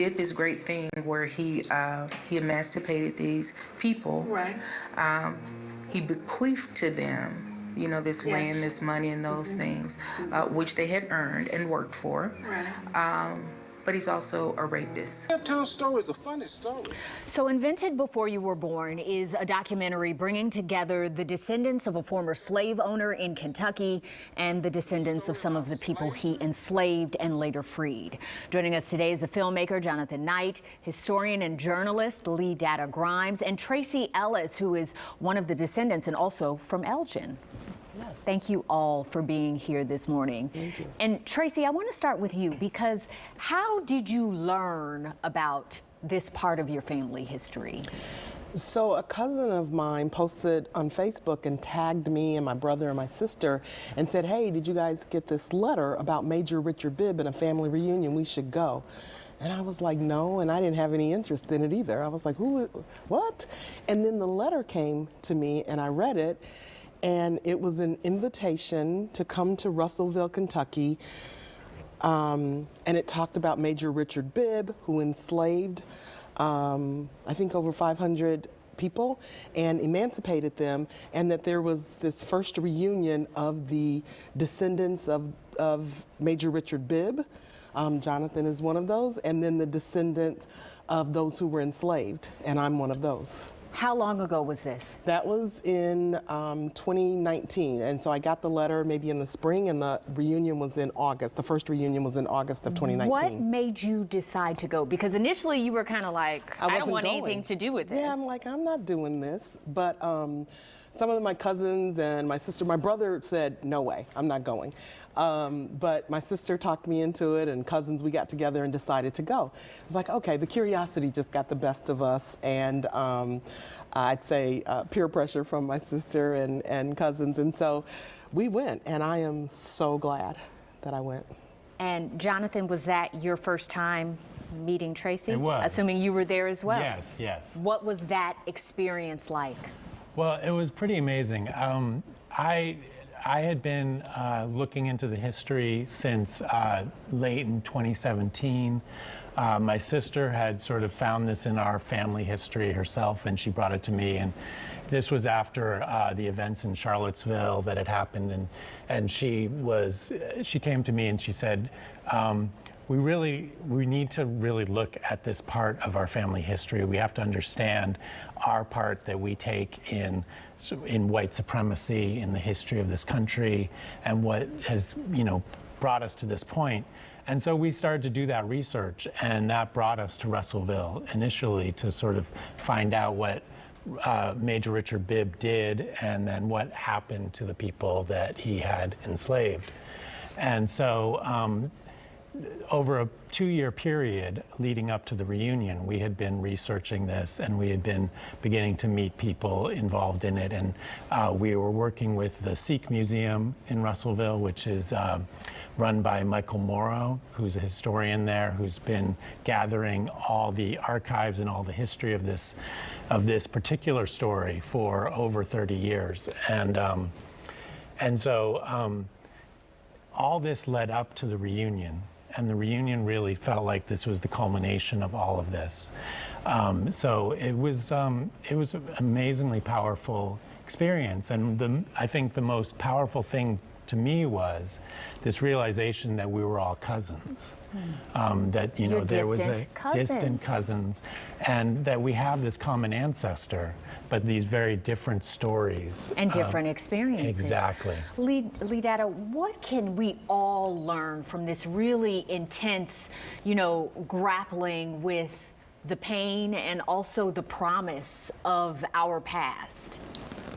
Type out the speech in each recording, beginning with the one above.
did this great thing where he emancipated these people. Right. He bequeathed to them, you know, this Yes. land, this money, and those things, which they had earned and worked for. Right. But he's also a rapist. Uptown Story is a funny story. So Invented Before You Were Born is a documentary bringing together the descendants of a former slave owner in Kentucky and the descendants of some of the people he enslaved and later freed. Joining us today is the filmmaker Jonathan Knight, historian and journalist Lee Data Grimes, and Tracy Ellis, who is one of the descendants and also from Elgin. Yes. Thank you all for being here this morning. Thank you. And Tracy, I want to start with you because how did you learn about this part of your family history? So a cousin of mine posted on Facebook and tagged me and my brother and my sister and said, hey, did you guys get this letter about Major Richard Bibb and a family reunion? We should go. And I was like, no, and I didn't have any interest in it either. I was like, what? And then the letter came to me and I read it. And it was an invitation to come to Russellville, Kentucky. And it talked about Major Richard Bibb, who enslaved, I think, over 500 people and emancipated them, and that there was this first reunion of the descendants of Major Richard Bibb. Jonathan is one of those, and then the descendant of those who were enslaved, and I'm one of those. How long ago was this? That was in 2019, and so I got the letter maybe in the spring, and the reunion was in August. The first reunion was in August of 2019. What made you decide to go? Because initially you were kind of like, I don't want anything to do with this. Yeah, I'm like, I'm not doing this. But some of my cousins and my sister, my brother said, no way, I'm not going. But my sister talked me into it, and cousins, we got together and decided to go. It was like, okay, the curiosity just got the best of us, and I'd say peer pressure from my sister and cousins, and so we went, and I am so glad that I went. And Jonathan, was that your first time meeting Tracy? It was. Assuming you were there as well? Yes, yes. What was that experience like? Well, it was pretty amazing. I had been looking into the history since late in 2017. My sister had sort of found this in our family history herself, and she brought it to me. And this was after the events in Charlottesville that had happened, and she came to me and she said, we need to really look at this part of our family history. We have to understand our part that we take in white supremacy in the history of this country and what has, brought us to this point. And so we started to do that research, and that brought us to Russellville initially to sort of find out what Major Richard Bibb did and then what happened to the people that he had enslaved. And so over a 2-year period leading up to the reunion, we had been researching this, and we had been beginning to meet people involved in it. And we were working with the Sikh Museum in Russellville, which is run by Michael Morrow, who's a historian there, who's been gathering all the archives and all the history of this particular story for over 30 years. And so all this led up to the reunion. And the reunion really felt like this was the culmination of all of this. So it was an amazingly powerful experience. And I think the most powerful thing to me was this realization that we were all cousins. That there was a distant cousins, and that we have this common ancestor, but these very different stories and different experiences. Exactly. Lee Data, what can we all learn from this really intense, grappling with the pain and also the promise of our past?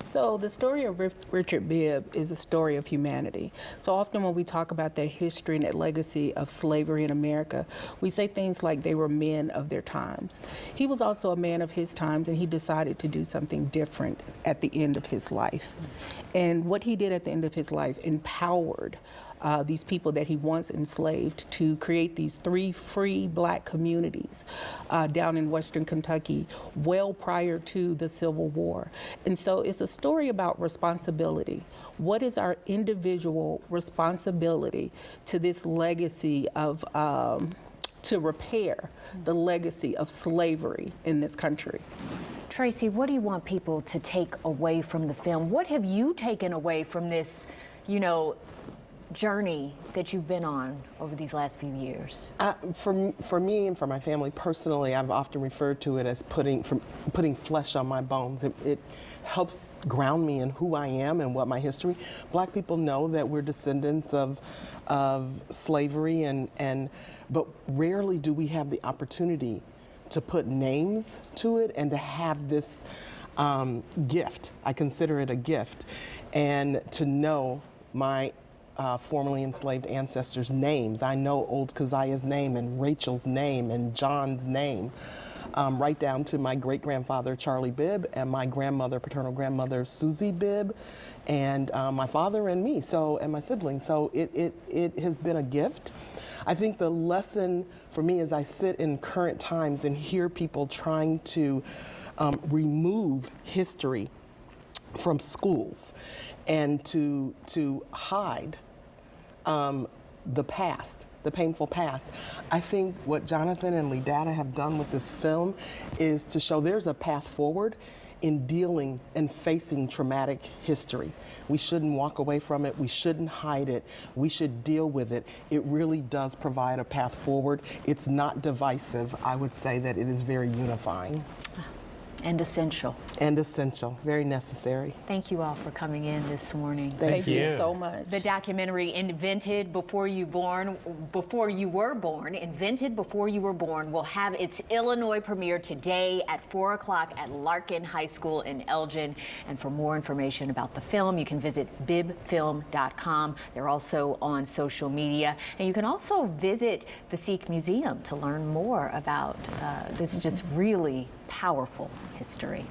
So the story of Richard Bibb is a story of humanity. So often when we talk about that history and that legacy of slavery in America, we say things like they were men of their times. He was also a man of his times, and he decided to do something different at the end of his life. And what he did at the end of his life empowered these people that he once enslaved to create these 3 free black communities down in Western Kentucky well prior to the Civil War. And so it's a story about responsibility. What is our individual responsibility to this legacy of to repair the legacy of slavery in this country. Tracy, what do you want people to take away from the film? What have you taken away from this, journey that you've been on over these last few years? For me and for my family personally, I've often referred to it as putting flesh on my bones. It helps ground me in who I am and what my history. Black people know that we're descendants of slavery, but rarely do we have the opportunity to put names to it and to have this gift. I consider it a gift, and to know my formerly enslaved ancestors' names. I know old Keziah's name and Rachel's name and John's name, right down to my great-grandfather Charlie Bibb and my grandmother, paternal grandmother Susie Bibb, and my father and me, and my siblings. So it has been a gift. I think the lesson for me as I sit in current times and hear people trying to remove history from schools and to hide the past, the painful past. I think what Jonathan and Leidata have done with this film is to show there's a path forward in dealing and facing traumatic history. We shouldn't walk away from it. We shouldn't hide it. We should deal with it. It really does provide a path forward. It's not divisive. I would say that it is very unifying. And essential. And essential, very necessary. Thank you all for coming in this morning. Thank you you. so much. The documentary Invented Before You Were Born, Invented Before You Were Born, will have its Illinois premiere today at 4 o'clock at Larkin High School in Elgin. And for more information about the film, you can visit bibfilm.com. They're also on social media. And you can also visit the Sikh Museum to learn more about this just really powerful history.